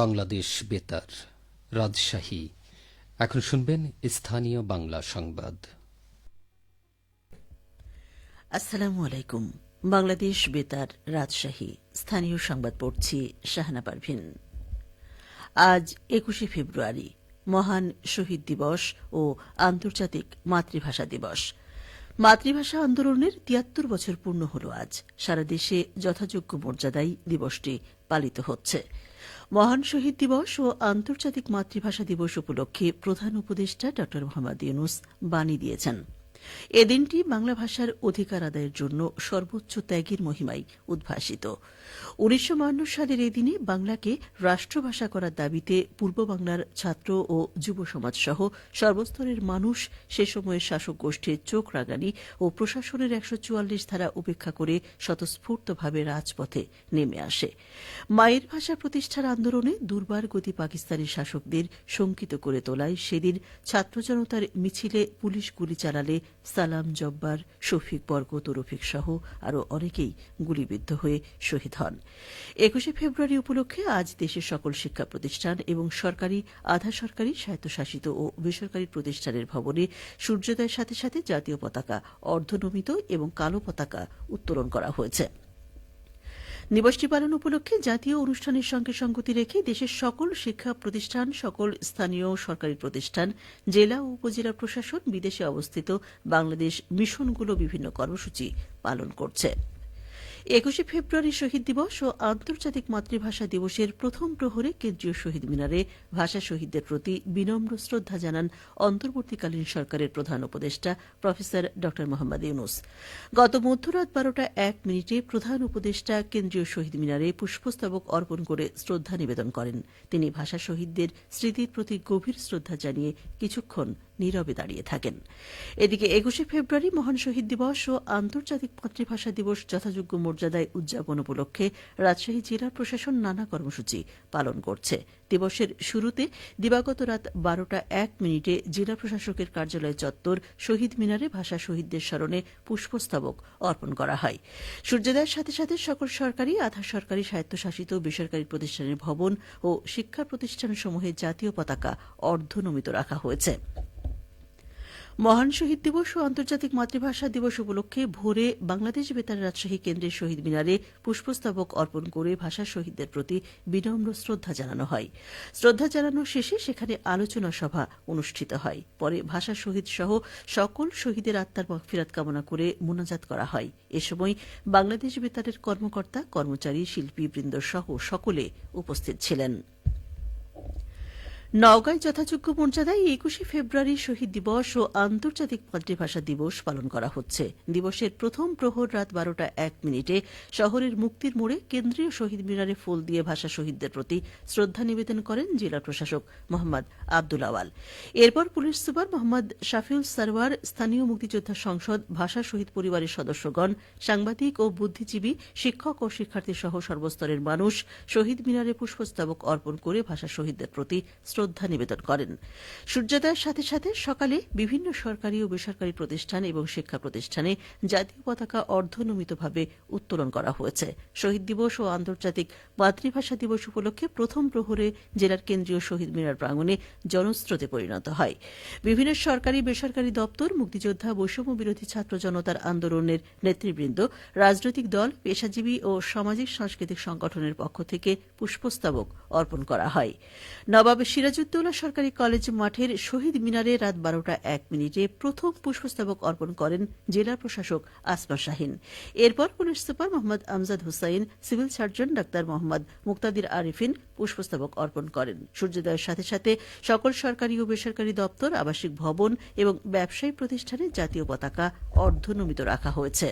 বাংলাদেশ বেতার, রাজশাহী। এখন শুনবেন স্থানীয় বাংলা সংবাদ। আসসালামু আলাইকুম। বাংলাদেশ বেতার, রাজশাহী। স্থানীয় সংবাদ পড়ছি শাহানা পারভিন। আজ ২১শে ফেব্রুয়ারি, মহান শহীদ দিবস ও আন্তর্জাতিক মাতৃভাষা দিবস। মাতৃভাষা আন্দোলনের ৭৩ বছর পূর্ণ হল আজ। সারা দেশে যথাযোগ্য মর্যাদায় দিবসটি পালিত হচ্ছে। মহান শহীদ দিবস ও আন্তর্জাতিক মাতৃভাষা দিবস উপলক্ষে প্রধান উপদেষ্টা ড মোহাম্মদ ইউনূস বাণী দিয়েছেন। এ দিনটি বাংলা ভাষার অধিকার আদায়ের জন্য সর্বোচ্চ ত্যাগের মহিমায় উদ্ভাসিত। ১৯৫২ সালের এই দিনে বাংলাকে রাষ্ট্রভাষা করার দাবিতে পূর্ব বাংলার ছাত্র ও যুব সমাজ সহ সর্বস্তরের মানুষ সে সময়ের শাসক গোষ্ঠীর চোখ রাঙানি ও প্রশাসনের ১৪৪ ধারা উপেক্ষা করে স্বতঃস্ফূর্তভাবে রাজপথে নেমে আসে। মায়ের ভাষা প্রতিষ্ঠার আন্দোলনে দুর্বার গতি পাকিস্তানি শাসকদের শঙ্কিত করে তোলায় সেদিন ছাত্র জনতার মিছিলে পুলিশ গুলি চালালে সালাম জব্বার, শফিক বরকত ও রফিক সহ আরও অনেকেই গুলিবিদ্ধ হয়ে শহীদ হন। ২১শে ফেব্রুয়ারি উপলক্ষে আজ দেশের সকল শিক্ষা প্রতিষ্ঠান এবং সরকারি, আধা সরকারি, স্বায়ত্তশাসিত ও বেসরকারি প্রতিষ্ঠানের ভবনে সূর্যোদয়ের সাথে সাথে জাতীয় পতাকা অর্ধনমিত এবং কালো পতাকা উত্তোলন করা হয়েছে। দিবসটি পালন উপলক্ষে জাতীয় অনুষ্ঠানের সঙ্গে সঙ্গতি রেখে দেশের সকল শিক্ষা প্রতিষ্ঠান, সকল স্থানীয় সরকারি প্রতিষ্ঠান, জেলা ও উপজেলা প্রশাসন, বিদেশে অবস্থিত বাংলাদেশ মিশনগুলো বিভিন্ন কর্মসূচি পালন করছে। ২১শে ফেব্রুয়ারি শহীদ দিবস ও আন্তর্জাতিক মাতৃভাষা দিবসের প্রথম প্রহরে কেন্দ্রীয় শহীদ মিনারে ভাষা শহীদদের প্রতি বিনম্র শ্রদ্ধা জানান অন্তর্বর্তীকালীন সরকারের প্রধান উপদেষ্টা প্রফেসর ড মোহাম্মদ ইউনূস। গত মধ্যরাত ১২টা ১ মিনিটে প্রধান উপদেষ্টা কেন্দ্রীয় শহীদ মিনারে পুষ্পস্তবক অর্পণ করে শ্রদ্ধা নিবেদন করেন। তিনি ভাষা শহীদদের স্মৃতির প্রতি গভীর শ্রদ্ধা জানিয়ে কিছুক্ষণ নীরবে দাঁড়িয়ে থাকেন। এদিকে ২১শে ফেব্রুয়ারি মহান শহীদ দিবস ও আন্তর্জাতিক মাতৃভাষা দিবস যথাযোগ্য মর্যাদায় উদযাপন উপলক্ষে রাজশাহী জেলা প্রশাসন নানা কর্মসূচি পালন করছে। দিবসের শুরুতে দিবাগত রাত ১২টা ১ মিনিটে জেলা প্রশাসকের কার্যালয় চত্বর, শহীদ মিনারে ভাষা শহীদদের স্মরণে পুষ্পস্তবক অর্পণ করা হয়। সূর্যোদয়ের সাথে সাথে সকল সরকারি, আধা সরকারি, স্বায়ত্তশাসিত বেসরকারি প্রতিষ্ঠানের ভবন ও শিক্ষা প্রতিষ্ঠানসমূহে জাতীয় পতাকা অর্ধনমিত রাখা হয়েছে। মহান শহীদ দিবস ও আন্তর্জাতিক মাতৃভাষা দিবস উপলক্ষে ভোরে বাংলাদেশ বেতার রাজশাহী কেন্দ্রের শহীদ মিনারে পুষ্পস্তবক অর্পণ করে ভাষা শহীদদের প্রতি বিনম্র শ্রদ্ধা জানানো হয়। শ্রদ্ধা জানানো শেষে সেখানে আলোচনা সভা অনুষ্ঠিত হয়। পরে ভাষা শহীদ সহ সকল শহীদের আত্মার মাগফিরাত কামনা করে মোনাজাত করা হয়। এ সময় বাংলাদেশ বেতারের কর্মকর্তা, কর্মচারী, শিল্পীবৃন্দ সহ সকলে উপস্থিত ছিলেন। নওগাঁয় যথাযোগ্য মর্যাদায় ২১শে ফেব্রুয়ারি শহীদ দিবস ও আন্তর্জাতিক মাতৃভাষা দিবস পালন করা হচ্ছে। দিবসের প্রথম প্রহর রাত ১২টা ১ মিনিটে শহরের মুক্তির মোড়ে কেন্দ্রীয় শহীদ মিনারে ফুল দিয়ে ভাষা শহীদদের প্রতি শ্রদ্ধা নিবেদন করেন জেলা প্রশাসক মোহাম্মদ আব্দুল আওয়াল। এরপর পুলিশ সুপার মোহাম্মদ শাফিউল সারওয়ার, স্থানীয় মুক্তিযোদ্ধা সংসদ, ভাষা শহীদ পরিবারের সদস্যগণ, সাংবাদিক ও বুদ্ধিজীবী, শিক্ষক ও শিক্ষার্থী সহ সর্বস্তরের মানুষ শহীদ মিনারে পুষ্পস্তবক অর্পণ করে ভাষা শহীদদের প্রতি শ্রদ্ধা নিবেদন করেন। সূর্যোদয়ের সাথে সাথে সকালে বিভিন্ন সরকারি ও বেসরকারি প্রতিষ্ঠান এবং শিক্ষা প্রতিষ্ঠানে জাতীয় পতাকা অর্ধনমিতভাবে উত্তোলন করা হয়েছে। শহীদ দিবস ও আন্তর্জাতিক মাতৃভাষা দিবস উপলক্ষে প্রথম প্রহরে জেলার কেন্দ্রীয় শহীদ মিনার প্রাঙ্গণে জনস্রোতে পরিণত হয়। বিভিন্ন সরকারি, বেসরকারি দপ্তর, মুক্তিযোদ্ধা, বৈষম্য বিরোধী ছাত্র জনতার আন্দোলনের নেতৃবৃন্দ, রাজনৈতিক দল, পেশাজীবী ও সামাজিক সাংস্কৃতিক সংগঠনের পক্ষ থেকে পুষ্পস্তবক অর্পণ করা হয়। নবাব সিরাজউদ্দৌলা সরকারি কলেজ মাঠের শহীদ মিনারে রাত ১২টা ১ মিনিটে প্রথম পুষ্পস্তবক অর্পণ করেন জেলা প্রশাসক আসমা শাহীন। এরপর police super Mohammad Amjad Hussain, civil surgeon doctor Mohammad Muktadir Arifin পুষ্পস্তবক অর্পণ করেন। সূর্যোদয়ের সাথে সাথে সকল সরকারি ও বেসরকারি দপ্তর, আবাসিক ভবন এবং ব্যবসায়ী প্রতিষ্ঠানে জাতীয় পতাকা অর্ধনমিত রাখা হয়েছে।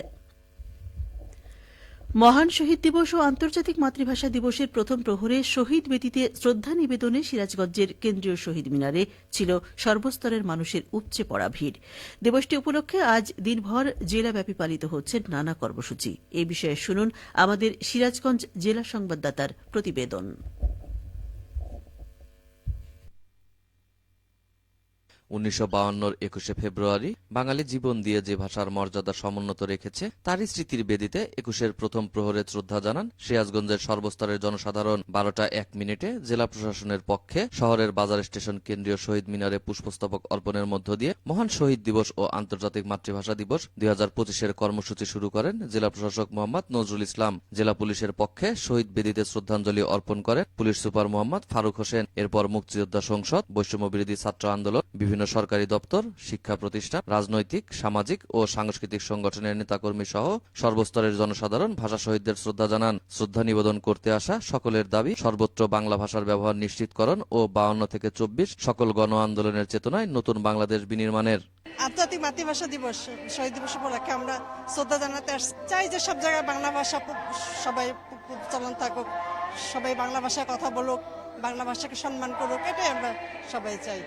মহান শহীদ দিবস ও আন্তর্জাতিক মাতৃভাষা দিবসের প্রথম প্রহরে শহীদ বেদিতে শ্রদ্ধা নিবেদনে সিরাজগঞ্জের কেন্দ্রীয় শহীদ মিনারে ছিল সর্বস্তরের মানুষের উপচে পড়া ভিড়। দিবসটি উপলক্ষে আজ দিনভর জেলাব্যাপী পালিত হচ্ছে নানা কর্মসূচি। এ বিষয়ে শুনুন আমাদের সিরাজগঞ্জ জেলা সংবাদদাতার প্রতিবেদন। 1952-র 21শে ফেব্রুয়ারি বাঙালি জীবন দিয়ে যে ভাষার মর্যাদা সমুন্নত রেখেছে তারই স্মৃতির বেদিতে 21-এর প্রথম প্রহরে শ্রদ্ধা জানান সিরাজগঞ্জের সর্বস্তরের জনসাধারণ। 12টা 1 মিনিটে জেলা প্রশাসনের পক্ষে শহরের বাজার স্টেশন কেন্দ্রীয় শহীদ মিনারে পুষ্পস্তবক অর্পণের মধ্য দিয়ে মহান শহীদ দিবস ও আন্তর্জাতিক মাতৃভাষা দিবস 2025-এর কর্মসূচি শুরু করেন জেলা প্রশাসক মোহাম্মদ নজরুল ইসলাম। জেলা পুলিশের পক্ষে শহীদ বেদিতে শ্রদ্ধাঞ্জলি অর্পণ করেন পুলিশ সুপার মোহাম্মদ ফারুক হোসেন। এরপর মুক্তিযোদ্ধা সংসদ, বৈষম্য বিরোধী ছাত্র আন্দোলন, বিভিন্ন সরকারি দপ্তর, শিক্ষা প্রতিষ্ঠান, রাজনৈতিক, সামাজিক ও সাংস্কৃতিক সংগঠনের নেতাকর্মী সহ সর্বস্তরের জনসাধারণ ভাষা শহীদদের শ্রদ্ধা জানান। শ্রদ্ধা নিবেদন করতে আসা সকলের দাবি সর্বত্র বাংলা ভাষার ব্যবহার নিশ্চিতকরণ ও 52 থেকে 24 সকল গণ আন্দোলনের চেতনায় নতুন বাংলাদেশ বিনির্মাণের। আন্তর্জাতিক মাতৃভাষা দিবস, শহীদ দিবস উপলক্ষে আমরা শ্রদ্ধা জানাতে চাই যে সব জায়গায় বাংলা ভাষা সবাই চলন থাকুক, সবাই বাংলা ভাষায় কথা বলুক, বাংলা ভাষাকে সম্মান করুক, এটাই আমরা সবাই চাই।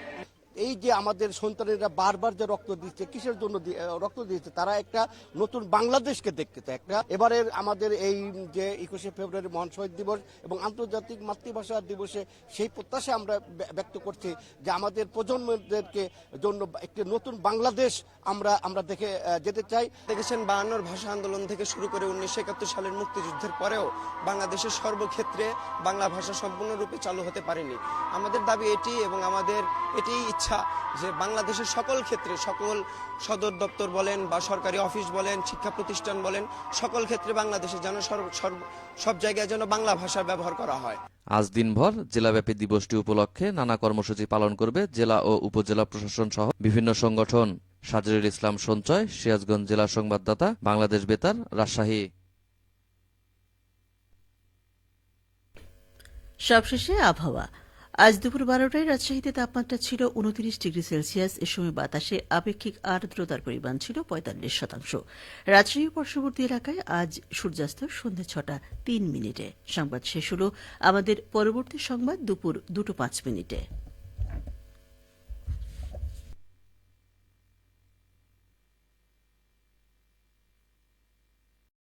এই যে আমাদের সন্তানেরা বারবার যে রক্ত দিচ্ছে, কিসের জন্য রক্ত দিচ্ছে? তারা একটা নতুন বাংলাদেশকে দেখতে চায়। একটা এবারের আমাদের এই যে 21শে ফেব্রুয়ারি মহান শহীদ দিবস এবং আন্তর্জাতিক মাতৃভাষা দিবসে সেই প্রত্যাশা আমরা ব্যক্ত করছি যে আমাদের প্রজন্মদেরকে জন্য একটি নতুন বাংলাদেশ আমরা দেখে যেতে চাই। দেখেছেন 52 ভাষা আন্দোলন থেকে শুরু করে 1971 সালের মুক্তিযুদ্ধের পরেও বাংলাদেশের সর্বক্ষেত্রে বাংলা ভাষা সম্পূর্ণরূপে চালু হতে পারেনি। আমাদের দাবি এটি এবং আমাদের এটি ইচ্ছা যে বাংলাদেশের সকল ক্ষেত্রে, সকল সদর দপ্তর বলেন বা সরকারি অফিস বলেন, শিক্ষা প্রতিষ্ঠান বলেন, সকল ক্ষেত্রে বাংলাদেশে যেন সব জায়গায় যেন বাংলা ভাষার ব্যবহার করা হয়। আজ দিনভর জেলাব্যাপী দিবসটি উপলক্ষে নানা কর্মসূচি পালন করবে জেলা ও উপজেলা প্রশাসন সহ বিভিন্ন সংগঠন। সাজরুল ইসলাম সঞ্চয়, সিরাজগঞ্জ জেলা সংবাদদাতা, বাংলাদেশ বেতার, রাজশাহী। সবশেষে আবহাওয়া। আজ দুপুর 12টায় রাজশাহীতে তাপমাত্রা ছিল 29 ডিগ্রি সেলসিয়াস। এ সময় বাতাসে আপেক্ষিক আর্দ্রতার পরিমাণ ছিল 45%। রাজশাহী পার্শ্ববর্তী এলাকায় আজ সূর্যাস্ত সন্ধ্যে 6টা 3 মিনিটে। সংবাদ শেষ হল। আমাদের পরবর্তী সংবাদ দুপুর 2টা 5 মিনিটে।